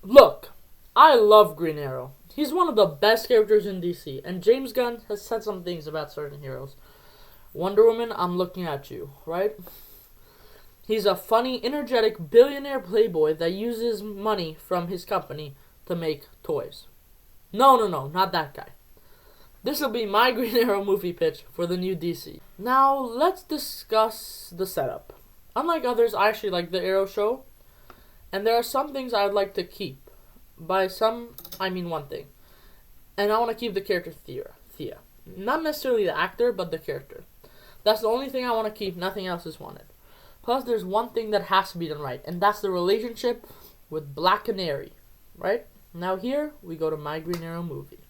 Look, I love Green Arrow. He's one of the best characters in DC, and James Gunn has said some things about certain heroes. Wonder Woman, I'm looking at you, right? He's a funny, energetic billionaire playboy that uses money from his company to make toys. No, not that guy. This will be my Green Arrow movie pitch for the new DC. Now, let's discuss the setup. Unlike others, I actually like the Arrow show, and there are some things I would like to keep. By some, I mean one thing. And I want to keep the character Thea. Not necessarily the actor, but the character. That's the only thing I want to keep. Nothing else is wanted. Plus, there's one thing that has to be done right, and that's the relationship with Black Canary. Right? Now here, we go to my Green Arrow movie.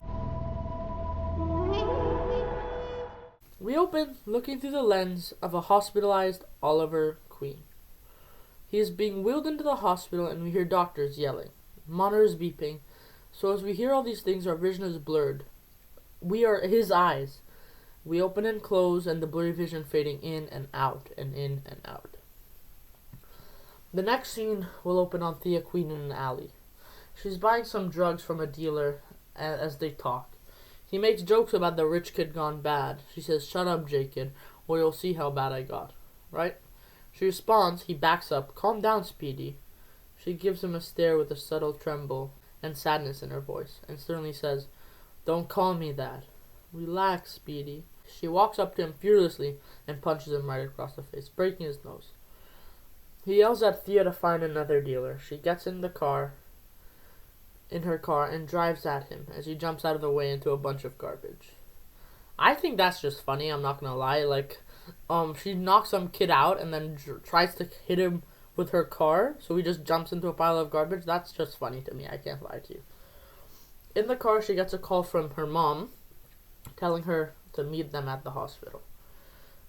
We open looking through the lens of a hospitalized Oliver Queen. He is being wheeled into the hospital, and we hear doctors yelling. Monitors beeping. So as we hear all these things, our vision is blurred. We are his eyes. We open and close, and the blurry vision fading in and out, and in and out. The next scene will open on Thea Queen in an alley. She's buying some drugs from a dealer as they talk. He makes jokes about the rich kid gone bad. She says, "Shut up, J-Kid, or you'll see how bad I got." Right? She responds, he backs up, "Calm down, Speedy." She gives him a stare with a subtle tremble and sadness in her voice, and sternly says, "Don't call me that. Relax, Speedy." She walks up to him fearlessly and punches him right across the face, breaking his nose. He yells at Thea to find another dealer. She gets in her car, and drives at him as he jumps out of the way into a bunch of garbage. I think that's just funny, I'm not gonna lie. She knocks some kid out and then tries to hit him with her car, so he just jumps into a pile of garbage. That's just funny to me, I can't lie to you. In the car, she gets a call from her mom, telling her to meet them at the hospital.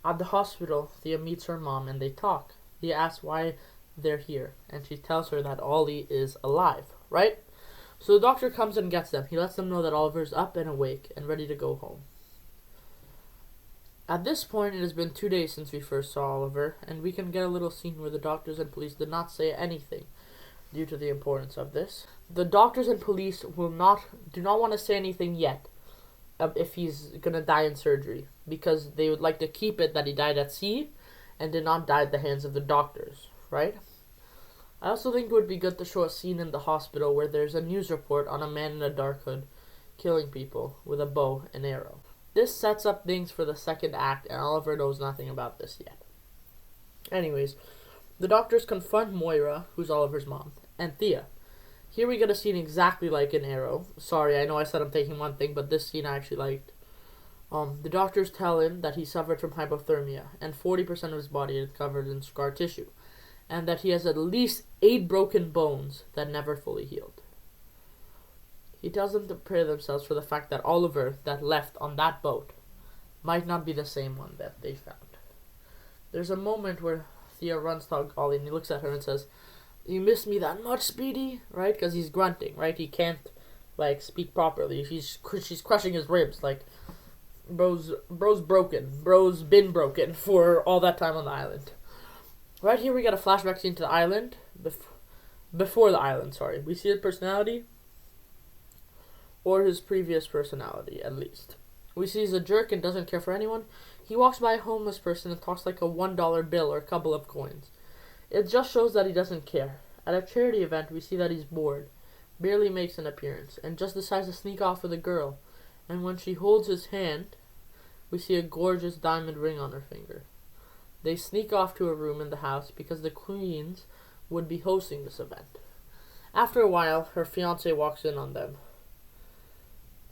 At the hospital, Thea meets her mom and they talk. Thea asks why they're here, and she tells her that Ollie is alive, right? So the doctor comes and gets them. He lets them know that Oliver's up and awake and ready to go home. At this point, it has been 2 days since we first saw Oliver, and we can get a little scene where the doctors and police did not say anything due to the importance of this. The doctors and police do not want to say anything yet if he's going to die in surgery, because they would like to keep it that he died at sea and did not die at the hands of the doctors, right? I also think it would be good to show a scene in the hospital where there's a news report on a man in a dark hood killing people with a bow and arrow. This sets up things for the second act, and Oliver knows nothing about this yet. Anyways, the doctors confront Moira, who's Oliver's mom, and Thea. Here we get a scene exactly like in Arrow. Sorry, I know I said I'm taking one thing, but this scene I actually liked. The doctors tell him that he suffered from hypothermia, and 40% of his body is covered in scar tissue, and that he has at least 8 broken bones that never fully healed. He tells them to prepare themselves for the fact that Oliver, that left on that boat, might not be the same one that they found. There's a moment where Thea runs to Ollie and he looks at her and says, "You miss me that much, Speedy?" Right? Because he's grunting, right? He can't, speak properly. She's crushing his ribs, bro's broken. Bro's been broken for all that time on the island. Right here we get a flashback scene to the island, before the island, sorry. We see his personality, or his previous personality, at least. We see he's a jerk and doesn't care for anyone. He walks by a homeless person and talks like a $1 bill or a couple of coins. It just shows that he doesn't care. At a charity event, we see that he's bored, barely makes an appearance, and just decides to sneak off with a girl. And when she holds his hand, we see a gorgeous diamond ring on her finger. They sneak off to a room in the house because the Queens would be hosting this event. After a while, her fiancé walks in on them.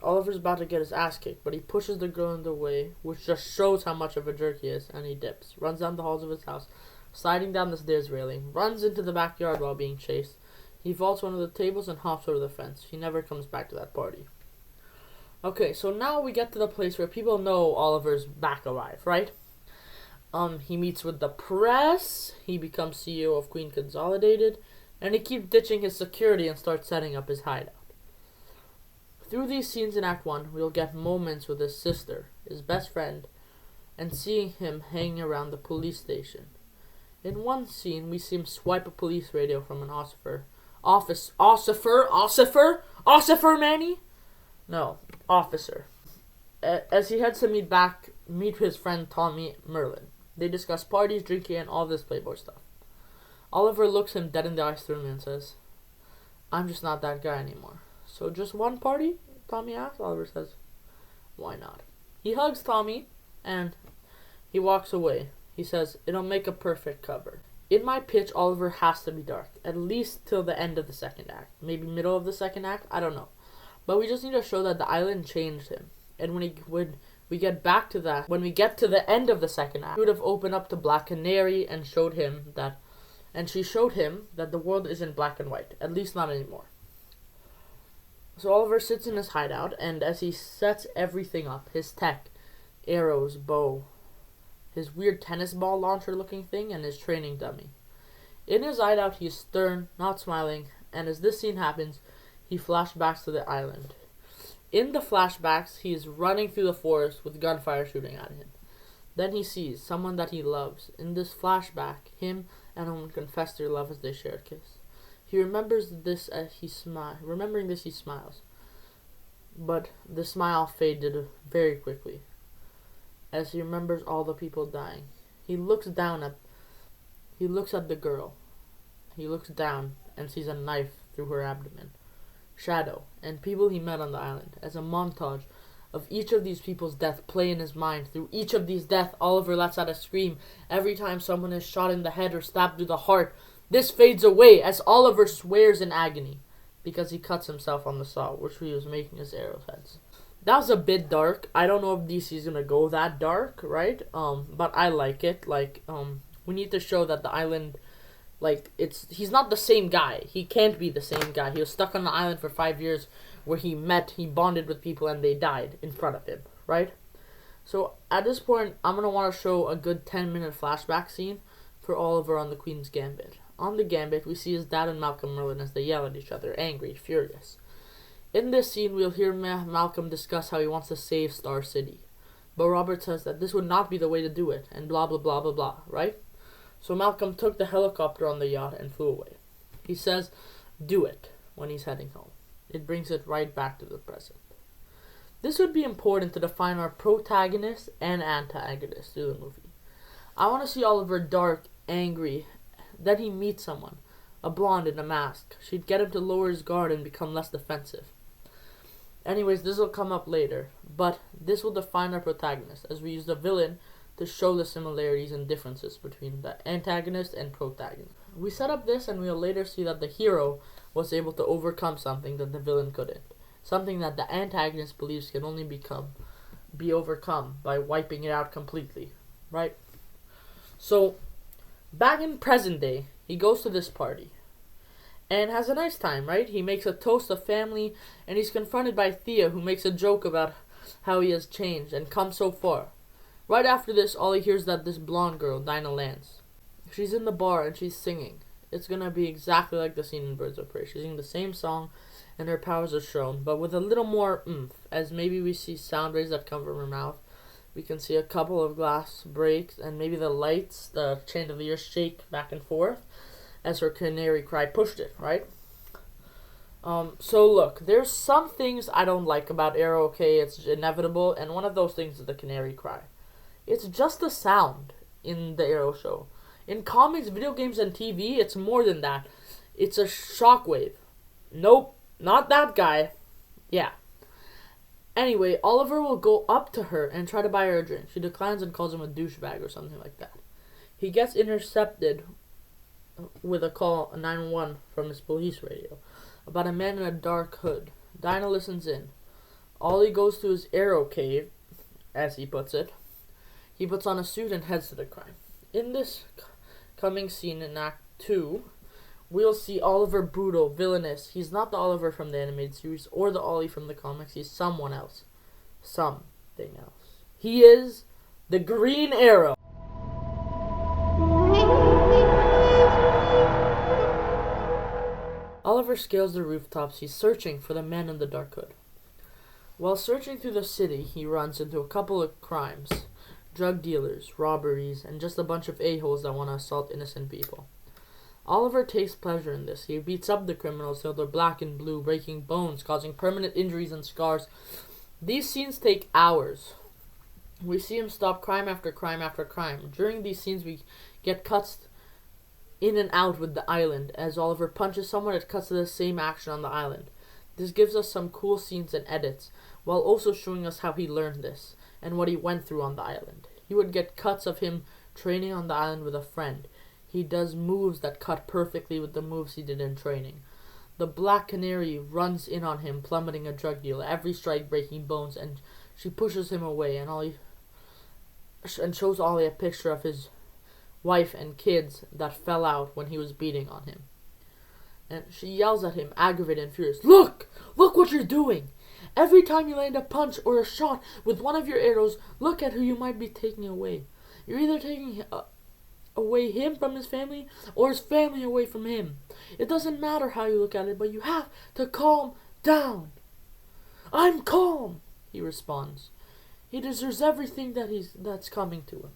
Oliver's about to get his ass kicked, but he pushes the girl in the way, which just shows how much of a jerk he is, and he dips, runs down the halls of his house, sliding down the stairs railing, runs into the backyard while being chased. He vaults one of the tables and hops over the fence. He never comes back to that party. Okay, so now we get to the place where people know Oliver's back alive, right? He meets with the press, he becomes CEO of Queen Consolidated, and he keeps ditching his security and starts setting up his hideout. Through these scenes in Act 1, we'll get moments with his sister, his best friend, and seeing him hanging around the police station. In one scene, we see him swipe a police radio from an Ossifer Manny? No, officer. As he heads to meet his friend Tommy Merlin. They discuss parties, drinking, and all this playboy stuff. Oliver looks him dead in the eyes through and says, I'm just not that guy anymore. So just one party? Tommy asks. Oliver says, why not? He hugs Tommy and he walks away. He says, it'll make a perfect cover. In my pitch, Oliver has to be dark, at least till the end of the second act. Maybe middle of the second act, I don't know. But we just need to show that the island changed him. And when we get to the end of the second act, he would have opened up to Black Canary and showed him that, and she showed him that the world isn't black and white, at least not anymore. So Oliver sits in his hideout, and as he sets everything up, his tech, arrows, bow, his weird tennis ball launcher looking thing, and his training dummy. In his hideout, he is stern, not smiling, and as this scene happens, he flashbacks to the island. In the flashbacks, he is running through the forest with gunfire shooting at him. Then he sees someone that he loves. In this flashback, him and a woman confess their love as they share a kiss. He remembers this as he smiles. Remembering this, he smiles. But the smile faded very quickly as he remembers all the people dying. He looks at the girl. He looks down and sees a knife through her abdomen. Shadow, and people he met on the island, as a montage of each of these people's death play in his mind. Through each of these deaths, Oliver lets out a scream every time someone is shot in the head or stabbed through the heart. This fades away as Oliver swears in agony because he cuts himself on the saw, which he was making his arrowheads. That was a bit dark. I don't know if DC is gonna go that dark, right? But I like it. We need to show that the island, he's not the same guy. He can't be the same guy. He was stuck on the island for 5 years where he bonded with people and they died in front of him, right? So at this point, I'm going to want to show a good 10-minute flashback scene for Oliver on the Queen's Gambit. On the Gambit, we see his dad and Malcolm Merlin as they yell at each other, angry, furious. In this scene, we'll hear Malcolm discuss how he wants to save Star City. But Robert says that this would not be the way to do it, and blah blah blah blah blah, right? So Malcolm took the helicopter on the yacht and flew away. He says, do it, when he's heading home. It brings it right back to the present. This would be important to define our protagonist and antagonist through the movie. I want to see Oliver dark, angry. Then he meets someone, a blonde in a mask. She'd get him to lower his guard and become less defensive. Anyways, this will come up later, but this will define our protagonist as we use the villain to show the similarities and differences between the antagonist and protagonist. We set up this and we'll later see that the hero was able to overcome something that the villain couldn't. Something that the antagonist believes can only be overcome by wiping it out completely, right? So, back in present day, he goes to this party and has a nice time, right? He makes a toast of family and he's confronted by Thea, who makes a joke about how he has changed and come so far. Right after this, all he hears is that this blonde girl, Dinah Lance, she's in the bar and she's singing. It's gonna be exactly like the scene in Birds of Prey. She's singing the same song and her powers are shown, but with a little more oomph, as maybe we see sound waves that come from her mouth. We can see a couple of glass breaks and maybe the lights, the chandelier shake back and forth as her canary cry pushed it, right? So look, there's some things I don't like about Arrow, okay? It's inevitable, and one of those things is the canary cry. It's just the sound in the Arrow show. In comics, video games, and TV, it's more than that. It's a shockwave. Nope, not that guy. Yeah. Anyway, Oliver will go up to her and try to buy her a drink. She declines and calls him a douchebag or something like that. He gets intercepted with a call, a 911, from his police radio about a man in a dark hood. Dinah listens in. Ollie goes to his Arrow cave, as he puts it. He puts on a suit and heads to the crime. In this coming scene in Act 2, we'll see Oliver brutal, villainous. He's not the Oliver from the animated series or the Ollie from the comics. He's someone else. Something else. He is the Green Arrow. Oliver scales the rooftops. He's searching for the man in the dark hood. While searching through the city, he runs into a couple of crimes. Drug dealers, robberies, and just a bunch of a-holes that want to assault innocent people. Oliver takes pleasure in this. He beats up the criminals till they're black and blue, breaking bones, causing permanent injuries and scars. These scenes take hours. We see him stop crime after crime after crime. During these scenes, we get cuts in and out with the island. As Oliver punches someone, it cuts to the same action on the island. This gives us some cool scenes and edits, while also showing us how he learned this, and what he went through on the island. He would get cuts of him training on the island with a friend. He does moves that cut perfectly with the moves he did in training. The Black Canary runs in on him, plummeting a drug dealer, every strike breaking bones, and she pushes him away, and shows Ollie a picture of his wife and kids that fell out when he was beating on him. And she yells at him, aggravated and furious, "Look! Look what you're doing! Every time you land a punch or a shot with one of your arrows, look at who you might be taking away. You're either taking away him from his family or his family away from him. It doesn't matter how you look at it, but you have to calm down." "I'm calm," he responds. He deserves everything that's coming to him.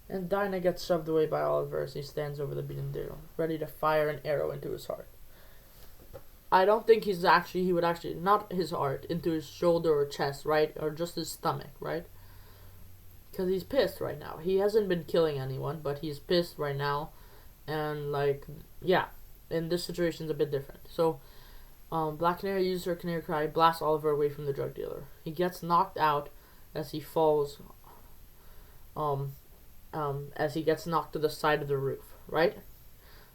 And Dinah gets shoved away by Oliver as he stands over the beaten deer, ready to fire an arrow into his heart. I don't think he would actually, not his heart, into his shoulder or chest, right? Or just his stomach, right? Because he's pissed right now. He hasn't been killing anyone, but he's pissed right now. And, in this situation, it's a bit different. So, Black Canary uses her canary cry, blasts Oliver away from the drug dealer. He gets knocked out as he falls, as he gets knocked to the side of the roof, right?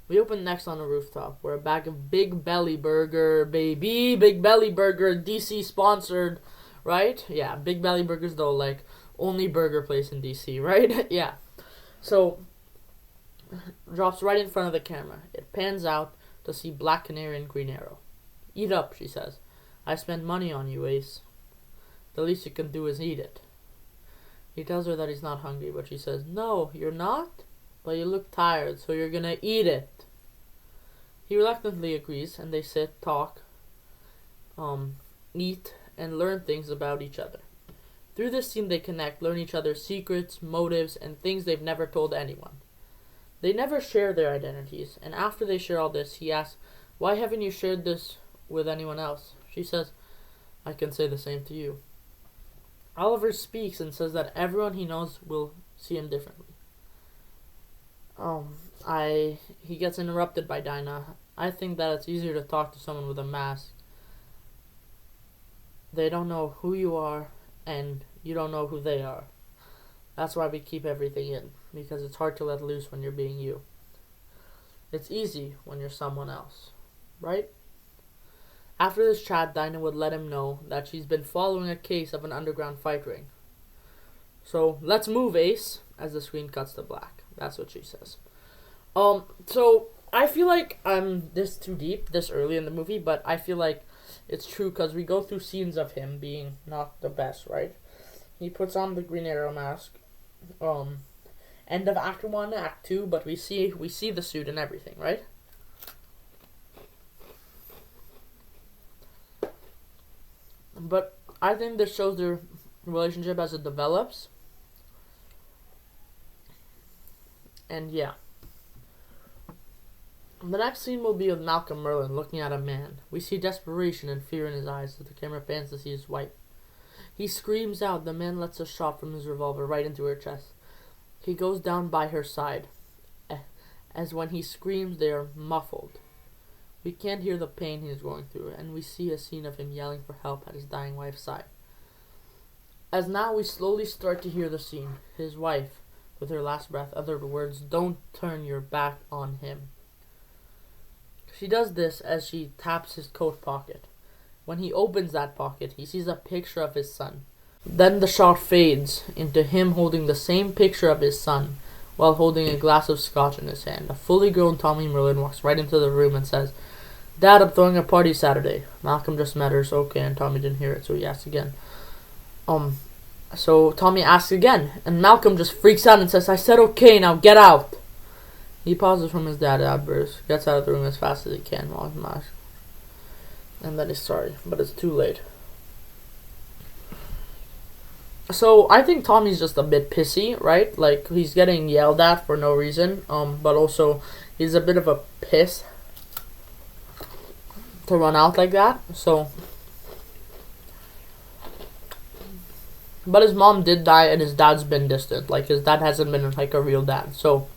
We open next on a rooftop, where a bag of Big Belly Burger, baby, Big Belly Burger, DC sponsored, right? Yeah, Big Belly Burgers, though, like, only burger place in DC, right? Yeah. So, drops right in front of the camera. It pans out to see Black Canary and Green Arrow. "Eat up," she says. "I spent money on you, Ace. The least you can do is eat it." He tells her that he's not hungry, but she says, "No, you're not? But you look tired, so you're gonna eat it." He reluctantly agrees, and they sit, talk, eat, and learn things about each other. Through this scene, they connect, learn each other's secrets, motives, and things they've never told anyone. They never share their identities, and after they share all this, he asks, "Why haven't you shared this with anyone else?" She says, "I can say the same to you." Oliver speaks and says that everyone he knows will see him differently. He gets interrupted by Dinah. "I think that it's easier to talk to someone with a mask. They don't know who you are, and you don't know who they are. That's why we keep everything in, because it's hard to let loose when you're being you. It's easy when you're someone else, right?" After this chat, Dinah would let him know that she's been following a case of an underground fight ring. "So, let's move, Ace," as the screen cuts to black. That's what she says. So, I feel like I'm this too deep this early in the movie, but I feel like it's true because we go through scenes of him being not the best, right? He puts on the Green Arrow mask. End of Act 1, Act 2, but we see the suit and everything, right? But I think this shows their relationship as it develops. And yeah. The next scene will be with Malcolm Merlyn looking at a man. We see desperation and fear in his eyes as the camera pans to see his wife. He screams out. The man lets a shot from his revolver right into her chest. He goes down by her side. As when he screams, they are muffled. We can't hear the pain he is going through, and we see a scene of him yelling for help at his dying wife's side. As now we slowly start to hear the scene, his wife, with her last breath, utter the words, "Don't turn your back on him." She does this as she taps his coat pocket. When he opens that pocket, he sees a picture of his son. Then the shot fades into him holding the same picture of his son while holding a glass of scotch in his hand. A fully grown Tommy Merlyn walks right into the room and says, "Dad, I'm throwing a party Saturday." Malcolm just mutters, "Okay," and Tommy didn't hear it, so he asks again. So Tommy asks again, and Malcolm just freaks out and says, "I said okay, now get out." He pauses from his dad outburst, gets out of the room as fast as he can while he's mashed. And then he's sorry, but it's too late. So I think Tommy's just a bit pissy, right? Like he's getting yelled at for no reason. But also he's a bit of a piss to run out like that. So, but his mom did die, and his dad's been distant. Like his dad hasn't been like a real dad. So,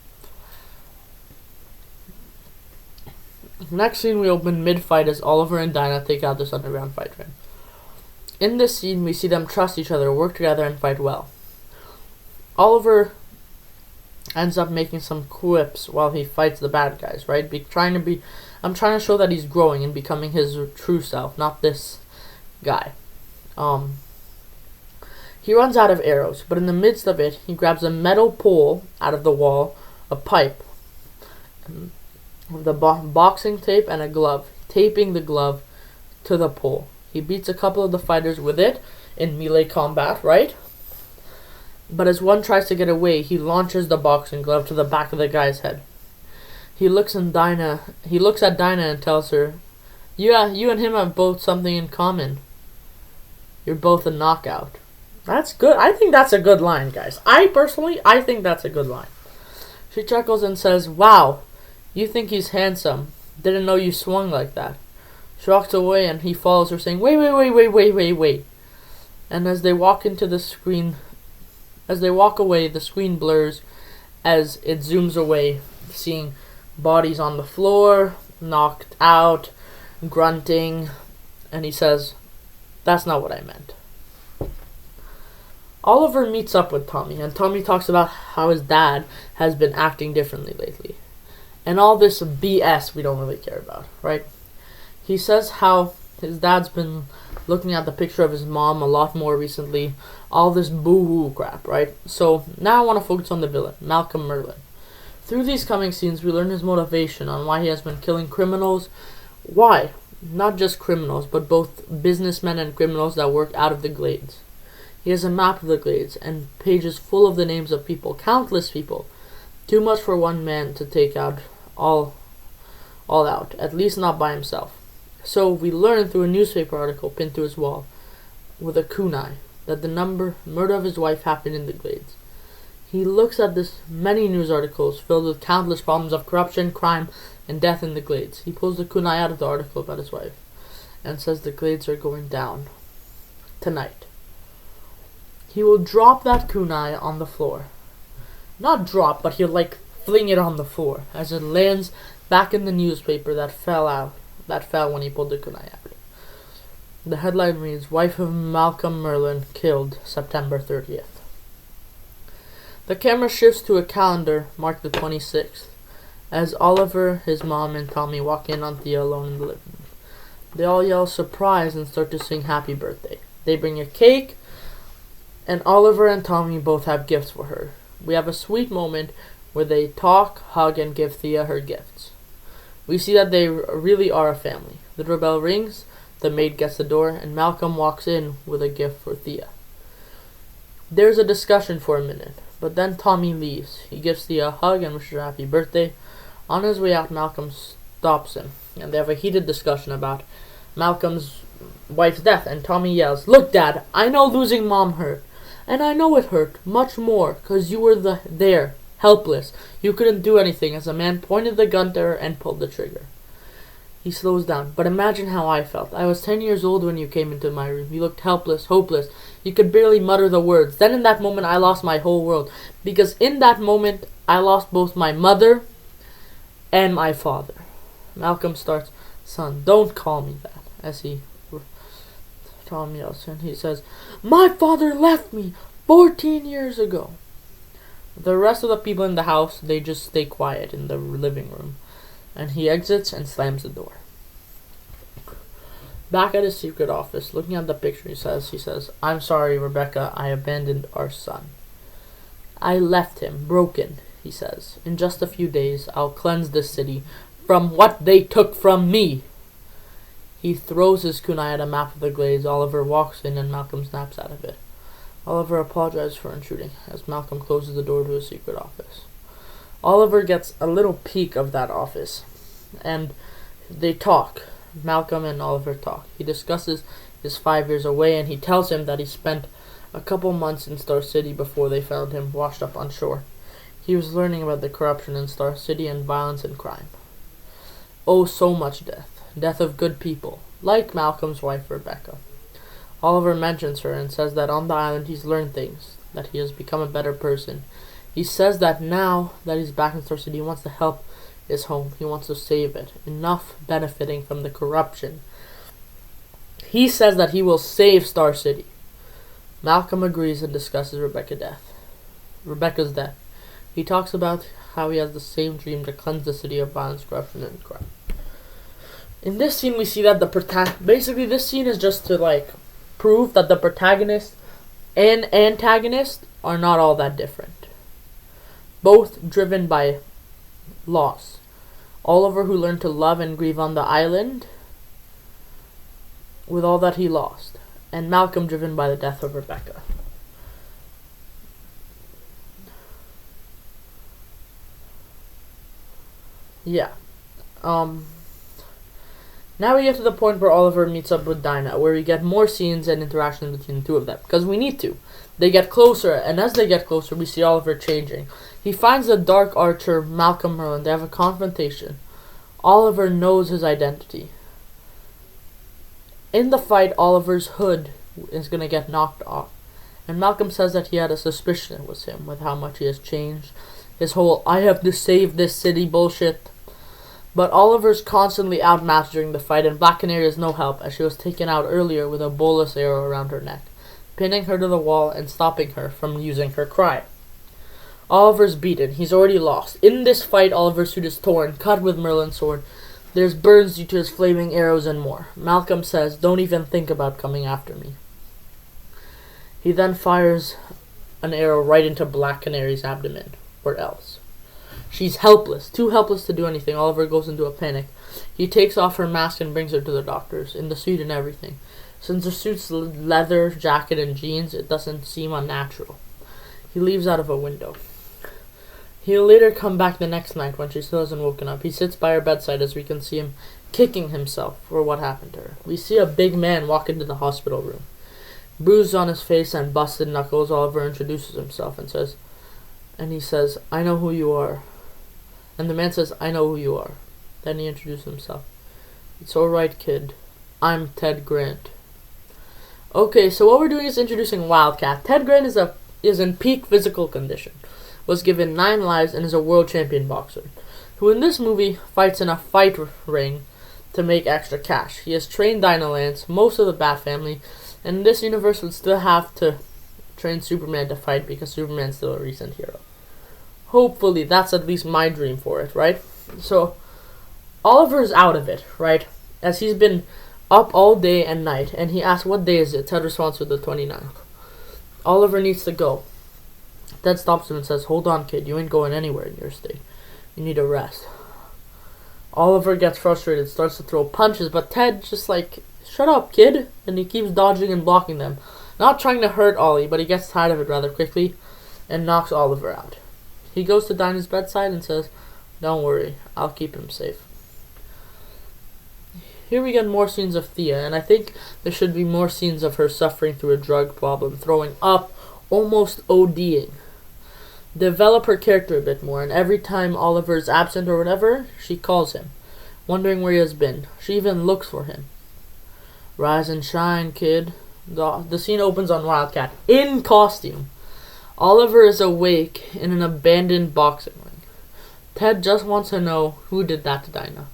next scene we open mid-fight as Oliver and Dinah take out this underground fight train. In this scene, we see them trust each other, work together, and fight well. Oliver ends up making some quips while he fights the bad guys, right? I'm trying to show that he's growing and becoming his true self, not this guy. He runs out of arrows, but in the midst of it, he grabs a metal pole out of the wall, a pipe, the boxing tape, and a glove, taping the glove to the pole. He beats a couple of the fighters with it in melee combat, right? But as one tries to get away, he launches the boxing glove to the back of the guy's head. He looks at Dinah and tells her, "Yeah, you and him have both something in common. You're both a knockout." That's good. I think that's a good line, guys. I think that's a good line. She chuckles and says, "Wow, you think he's handsome. Didn't know you swung like that." She walks away and he follows her saying, Wait. And as they walk away, the screen blurs as it zooms away, seeing bodies on the floor, knocked out, grunting, and he says, "That's not what I meant." Oliver meets up with Tommy, and Tommy talks about how his dad has been acting differently lately. And all this BS we don't really care about, right? He says how his dad's been looking at the picture of his mom a lot more recently. All this boo-hoo crap, right? So now I want to focus on the villain, Malcolm Merlyn. Through these coming scenes, we learn his motivation on why he has been killing criminals. Why? Not just criminals, but both businessmen and criminals that work out of the Glades. He has a map of the Glades and pages full of the names of people, countless people. Too much for one man to take out all out, at least not by himself. So we learn through a newspaper article pinned to his wall with a kunai that the murder of his wife happened in the Glades. He looks at this many news articles filled with countless problems of corruption, crime, and death in the Glades. He pulls the kunai out of the article about his wife and says the Glades are going down tonight. He will drop that kunai on the floor. Not drop, but he'll fling it on the floor as it lands back in the newspaper that fell when he pulled the kunai out. The headline reads, "Wife of Malcolm Merlyn killed September 30th. The camera shifts to a calendar marked the 26th as Oliver, his mom, and Tommy walk in on Thea alone in the living room. They all yell surprise and start to sing happy birthday. They bring a cake, and Oliver and Tommy both have gifts for her. We have a sweet moment where they talk, hug, and give Thea her gifts. We see that they really are a family. The doorbell rings, the maid gets the door, and Malcolm walks in with a gift for Thea. There's a discussion for a minute, but then Tommy leaves. He gives Thea a hug and wishes her happy birthday. On his way out, Malcolm stops him, and they have a heated discussion about Malcolm's wife's death, and Tommy yells, "Look, Dad, I know losing Mom hurt, and I know it hurt much more, 'cause you were there, helpless. You couldn't do anything," as a man pointed the gun to her and pulled the trigger. He slows down. "But imagine how I felt. I was 10 years old when you came into my room. You looked helpless, hopeless. You could barely mutter the words. Then in that moment, I lost my whole world. Because in that moment, I lost both my mother and my father." Malcolm starts, "Son, don't call me that," as Tom yells, and he says, "My father left me 14 years ago." The rest of the people in the house, they just stay quiet in the living room. And he exits and slams the door. Back at his secret office, looking at the picture, he says, "I'm sorry, Rebecca, I abandoned our son. I left him, broken," he says. "In just a few days, I'll cleanse this city from what they took from me." He throws his kunai at a map of the Glades. Oliver walks in and Malcolm snaps out of it. Oliver apologizes for intruding as Malcolm closes the door to his secret office. Oliver gets a little peek of that office, and they talk. Malcolm and Oliver talk. He discusses his 5 years away, and he tells him that he spent a couple months in Star City before they found him washed up on shore. He was learning about the corruption in Star City and violence and crime. Oh, so much death. Death of good people, like Malcolm's wife, Rebecca. Oliver mentions her and says that on the island he's learned things, that he has become a better person. He says that now that he's back in Star City, he wants to help his home. He wants to save it. Enough benefiting from the corruption. He says that he will save Star City. Malcolm agrees and discusses Rebecca's death. He talks about how he has the same dream to cleanse the city of violence, corruption, and crime. In this scene, we see that basically this scene is just to prove that the protagonist and antagonist are not all that different. Both driven by loss. Oliver, who learned to love and grieve on the island with all that he lost, and Malcolm, driven by the death of Rebecca. Yeah. Now we get to the point where Oliver meets up with Dinah, where we get more scenes and interactions between the two of them, because we need to. They get closer, and as they get closer, we see Oliver changing. He finds the Dark Archer, Malcolm Merlin. They have a confrontation. Oliver knows his identity. In the fight, Oliver's hood is going to get knocked off, and Malcolm says that he had a suspicion it was him, with how much he has changed. His whole, I have to save this city bullshit. But Oliver's constantly outmatched during the fight, and Black Canary is no help, as she was taken out earlier with a bolus arrow around her neck, pinning her to the wall and stopping her from using her cry. Oliver's beaten. He's already lost. In this fight, Oliver's suit is torn, cut with Merlin's sword. There's burns due to his flaming arrows and more. Malcolm says, don't even think about coming after me. He then fires an arrow right into Black Canary's abdomen, or else. She's helpless, too helpless to do anything. Oliver goes into a panic. He takes off her mask and brings her to the doctors, in the suit and everything. Since the suit's leather, jacket, and jeans, it doesn't seem unnatural. He leaves out of a window. He'll later come back the next night when she still hasn't woken up. He sits by her bedside as we can see him kicking himself for what happened to her. We see a big man walk into the hospital room. Bruised on his face and busted knuckles, Oliver introduces himself and he says, I know who you are. And the man says, I know who you are. Then he introduces himself. It's alright, kid. I'm Ted Grant. Okay, so what we're doing is introducing Wildcat. Ted Grant is in peak physical condition. Was given 9 lives and is a world champion boxer, who in this movie fights in a fight ring to make extra cash. He has trained Dinah Lance, most of the Bat family, and in this universe would still have to train Superman to fight because Superman's still a recent hero. Hopefully, that's at least my dream for it, right? So, Oliver's out of it, right? As he's been up all day and night, and he asks, what day is it? Ted responds with the 29th. Oliver needs to go. Ted stops him and says, hold on, kid, you ain't going anywhere in your state. You need a rest. Oliver gets frustrated, starts to throw punches, but Ted just shut up, kid, and he keeps dodging and blocking them. Not trying to hurt Ollie, but he gets tired of it rather quickly and knocks Oliver out. He goes to Dinah's bedside and says, don't worry, I'll keep him safe. Here we get more scenes of Thea, and I think there should be more scenes of her suffering through a drug problem, throwing up, almost ODing. Develop her character a bit more, and every time Oliver's absent or whatever, she calls him, wondering where he has been. She even looks for him. Rise and shine, kid. The scene opens on Wildcat, in costume. Oliver is awake in an abandoned boxing ring. Ted just wants to know who did that to Dinah.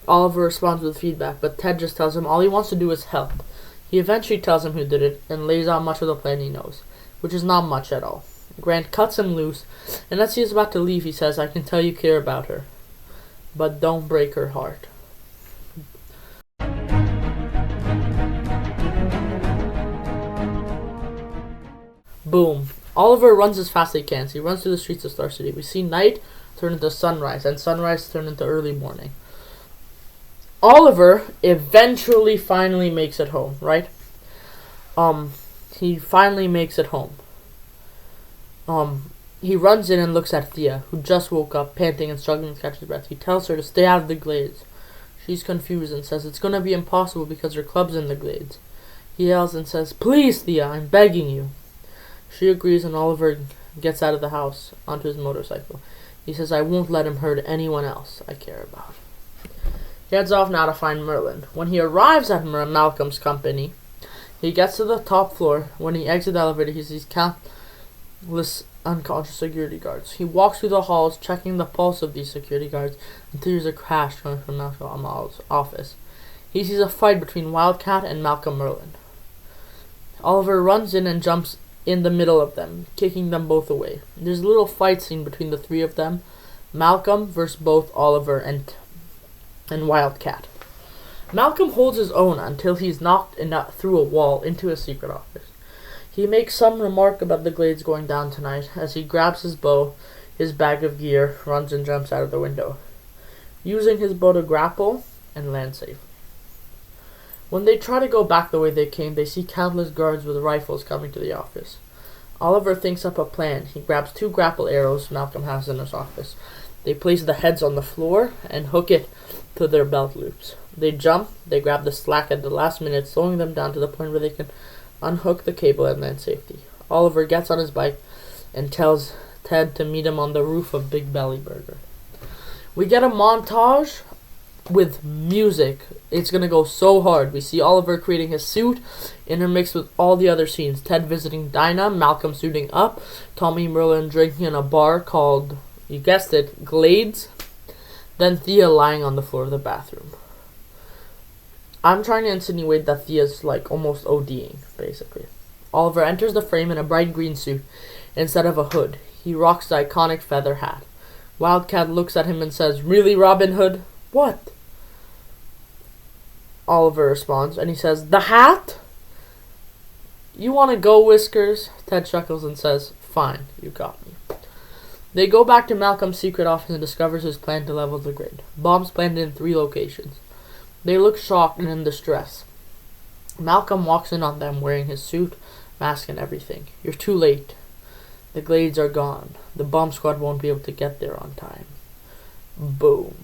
Oliver responds with feedback, but Ted just tells him all he wants to do is help. He eventually tells him who did it, and lays out much of the plan he knows, which is not much at all. Grant cuts him loose, and as he is about to leave, he says, I can tell you care about her, but don't break her heart. Boom. Oliver runs as fast as he can. So he runs through the streets of Star City. We see night turn into sunrise, and sunrise turn into early morning. Oliver eventually finally makes it home, right? He finally makes it home. He runs in and looks at Thea, who just woke up, panting and struggling to catch his breath. He tells her to stay out of the glades. She's confused and says it's going to be impossible because her club's in the glades. He yells and says, "Please, Thea, I'm begging you." She agrees, and Oliver gets out of the house onto his motorcycle. He says, "I won't let him hurt anyone else I care about." He heads off now to find Merlin. When he arrives at Malcolm's company, he gets to the top floor. When he exits the elevator, he sees countless unconscious security guards. He walks through the halls, checking the pulse of these security guards, until there's a crash coming from Malcolm's office. He sees a fight between Wildcat and Malcolm Merlin. Oliver runs in and jumps in the middle of them, kicking them both away. There's a little fight scene between the three of them, Malcolm versus both Oliver and Wildcat. Malcolm holds his own until he's knocked through a wall into his secret office. He makes some remark about the Glades going down tonight as he grabs his bow, his bag of gear, runs and jumps out of the window, using his bow to grapple and land safely. When they try to go back the way they came, they see countless guards with rifles coming to the office. Oliver thinks up a plan. He grabs 2 grapple arrows Malcolm has in his office. They place the heads on the floor and hook it to their belt loops. They jump, they grab the slack at the last minute, slowing them down to the point where they can unhook the cable and land safely. Oliver gets on his bike and tells Ted to meet him on the roof of Big Belly Burger. We get a montage with music. It's gonna go so hard. We see Oliver creating his suit, intermixed with all the other scenes. Ted visiting Dinah, Malcolm suiting up, Tommy Merlin drinking in a bar called, you guessed it, Glades, then Thea lying on the floor of the bathroom. I'm trying to insinuate that Thea's like almost ODing, basically. Oliver enters the frame in a bright green suit instead of a hood. He rocks the iconic feather hat. Wildcat looks at him and says, "Really, Robin Hood?" "What?" Oliver responds, and he says, "The hat?" "You want to go, Whiskers?" Ted chuckles and says, "Fine, you got me." They go back to Malcolm's secret office and discovers his plan to level the grid. Bombs planted in 3 locations. They look shocked and in distress. Malcolm walks in on them wearing his suit, mask, and everything. "You're too late. The Glades are gone. The bomb squad won't be able to get there on time." Boom.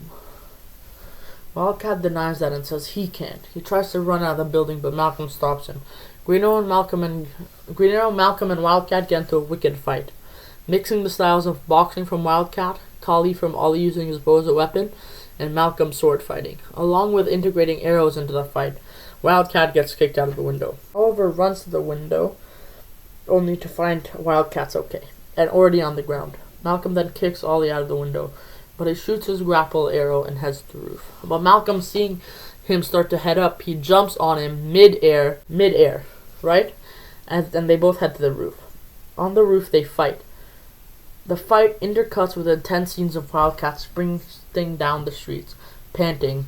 Wildcat denies that and says he can't. He tries to run out of the building, but Malcolm stops him. GreenArrow, Malcolm, and Wildcat get into a wicked fight. Mixing the styles of boxing from Wildcat, Collie from Ollie using his bow as a weapon, and Malcolm sword fighting. Along with integrating arrows into the fight, Wildcat gets kicked out of the window. Oliver runs to the window, only to find Wildcat's okay, and already on the ground. Malcolm then kicks Ollie out of the window, but he shoots his grapple arrow and heads to the roof. But Malcolm, seeing him start to head up, he jumps on him mid-air, right? And they both head to the roof. On the roof, they fight. The fight intercuts with intense scenes of Wildcat sprinting down the streets, panting,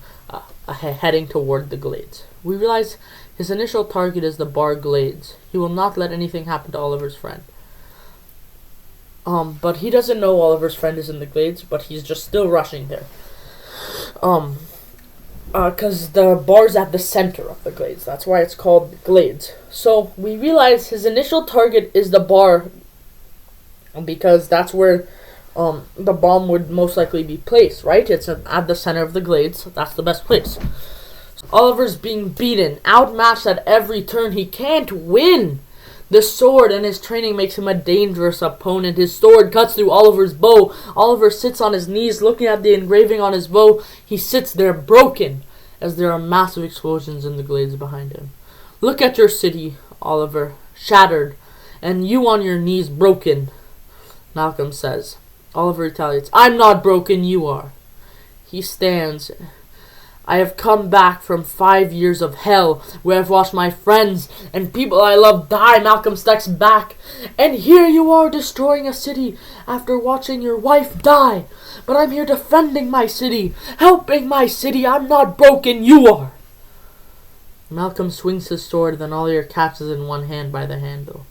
heading toward the Glades. We realize his initial target is the bar Glades. He will not let anything happen to Oliver's friend. But he doesn't know Oliver's friend is in the Glades, but he's just still rushing there. Because the bar's at the center of the Glades. That's why it's called the Glades. So we realize his initial target is the bar, because that's where the bomb would most likely be placed, right? It's at the center of the Glades. That's the best place. Oliver's being beaten, outmatched at every turn. He can't win. The sword and his training makes him a dangerous opponent. His sword cuts through Oliver's bow. Oliver sits on his knees looking at the engraving on his bow. He sits there broken as there are massive explosions in the Glades behind him. "Look at your city, Oliver, shattered, and you on your knees broken," Malcolm says. Oliver retaliates, "I'm not broken, you are." He stands. "I have come back from 5 years of hell, where I've watched my friends and people I love die." Malcolm steps back. "And here you are destroying a city after watching your wife die. But I'm here defending my city, helping my city. I'm not broken, you are." Malcolm swings his sword, then Oliver catches it in one hand by the handle.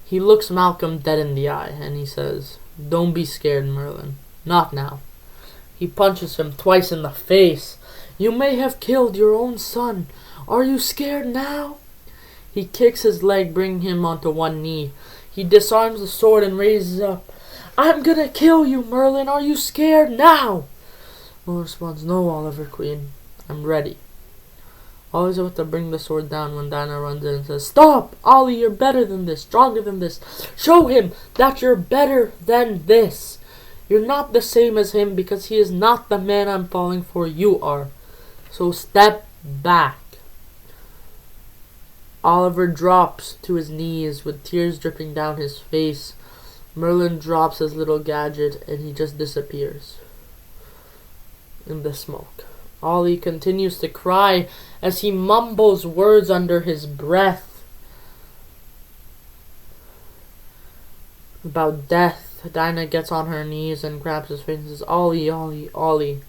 He looks Malcolm dead in the eye, and he says, "Don't be scared, Merlin. Not now." He punches him twice in the face. "You may have killed your own son. Are you scared now?" He kicks his leg, bringing him onto one knee. He disarms the sword and raises up. "I'm gonna kill you, Merlin. Are you scared now?" Merlin responds, "No, Oliver Queen. I'm ready." Ollie's about to bring the sword down when Dinah runs in and says, "Stop! Ollie, you're better than this, stronger than this. Show him that you're better than this. You're not the same as him because he is not the man I'm falling for. You are. So step back." Oliver drops to his knees with tears dripping down his face. Merlin drops his little gadget and he just disappears in the smoke. Ollie continues to cry as he mumbles words under his breath about death. Dinah gets on her knees and grabs his face and says, "Ollie, Ollie, Ollie."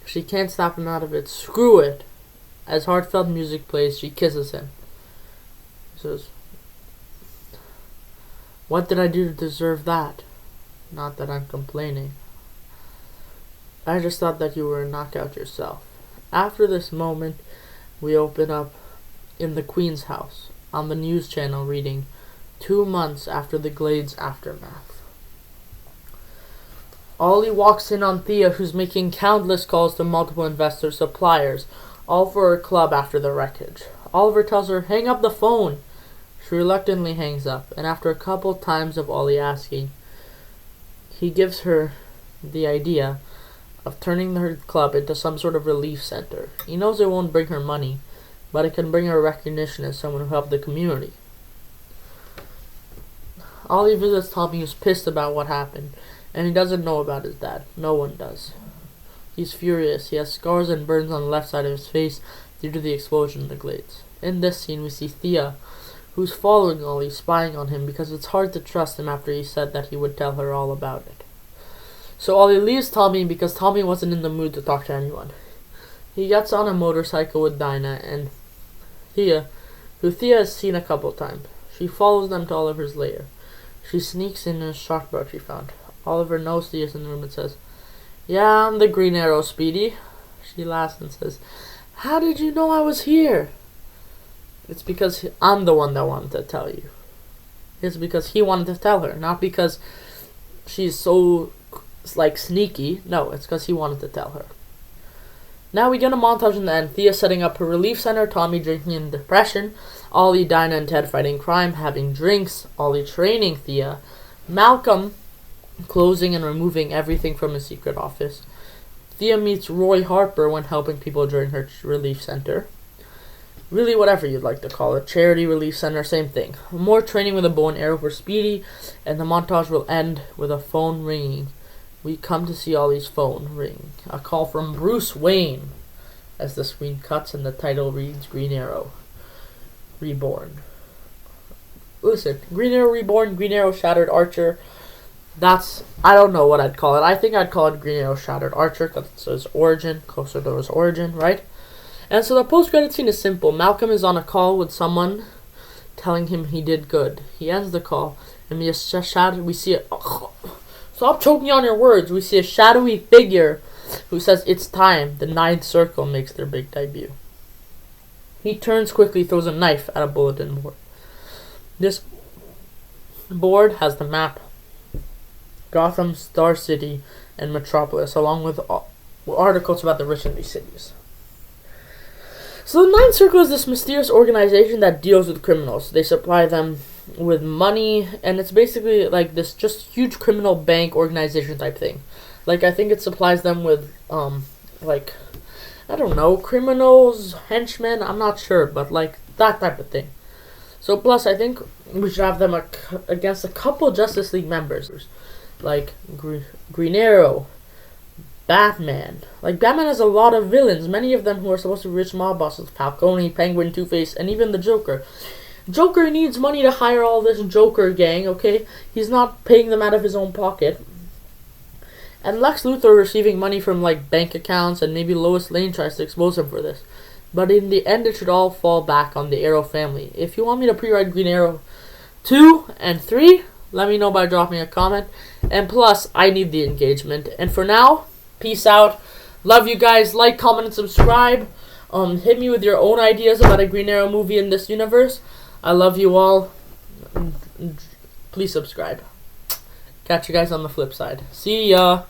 She can't snap him out of it. "Screw it." As heartfelt music plays, she kisses him. He says, "What did I do to deserve that? Not that I'm complaining. I just thought that you were a knockout yourself." After this moment, we open up in the Queen's house on the news channel reading 2 months after the Glades aftermath. Ollie walks in on Thea, who's making countless calls to multiple investor suppliers, all for her club after the wreckage. Oliver tells her, "Hang up the phone." She reluctantly hangs up, and after a couple times of Ollie asking, he gives her the idea of turning her club into some sort of relief center. He knows it won't bring her money, but it can bring her recognition as someone who helped the community. Ollie visits Tommy, who's pissed about what happened, and he doesn't know about his dad. No one does. He's furious. He has scars and burns on the left side of his face due to the explosion in the Glades. In this scene, we see Thea, who's following Ollie, spying on him because it's hard to trust him after he said that he would tell her all about it. So Ollie leaves Tommy because Tommy wasn't in the mood to talk to anyone. He gets on a motorcycle with Dinah and Thea, who Thea has seen a couple times. She follows them to Oliver's lair. She sneaks in a shark boat she found. Oliver knows Thea's in the room and says, "Yeah, I'm the Green Arrow, Speedy." She laughs and says, "How did you know I was here?" "It's because I'm the one that wanted to tell you." It's because he wanted to tell her, not because she's so sneaky. No, it's because he wanted to tell her. Now we get a montage in the end. Thea setting up her relief center, Tommy drinking in depression, Ollie, Dinah, and Ted fighting crime, having drinks, Ollie training Thea, Malcolm closing and removing everything from his secret office. Thea meets Roy Harper when helping people during her relief center. Really, whatever you'd like to call it. Charity relief center, same thing. More training with a bow and arrow for Speedy, and the montage will end with a phone ringing. We come to see Ollie's phone ring. A call from Bruce Wayne, as the screen cuts and the title reads Green Arrow Reborn. Listen, Green Arrow Reborn, Green Arrow Shattered Archer. I don't know what I'd call it. I think I'd call it Green Arrow Shattered Archer because it's his origin, closer to his origin, right? And so the post-credit scene is simple. Malcolm is on a call with someone telling him he did good. He ends the call, and we see it. Stop choking on your words. We see a shadowy figure who says, "It's time." The Ninth Circle makes their big debut. He turns quickly, throws a knife at a bulletin board. This board has the map, Gotham, Star City, and Metropolis, along with articles about the rich in these cities. So the Ninth Circle is this mysterious organization that deals with criminals. They supply them with money, and it's basically like this just huge criminal bank organization type thing. Like, I think it supplies them with, I don't know, criminals, henchmen, I'm not sure, but like that type of thing. So plus, I think we should have them against a couple Justice League members, like Green Arrow, Batman. Like, Batman has a lot of villains, many of them who are supposed to be rich mob bosses. Falcone, Penguin, Two-Face, and even the Joker. Joker needs money to hire all this Joker gang, okay? He's not paying them out of his own pocket. And Lex Luthor receiving money from, like, bank accounts, and maybe Lois Lane tries to expose him for this. But in the end, it should all fall back on the Arrow family. If you want me to pre-write Green Arrow 2 and 3, let me know by dropping a comment. And plus, I need the engagement. And for now, peace out. Love you guys. Like, comment, and subscribe. Hit me with your own ideas about a Green Arrow movie in this universe. I love you all. Please subscribe. Catch you guys on the flip side. See ya.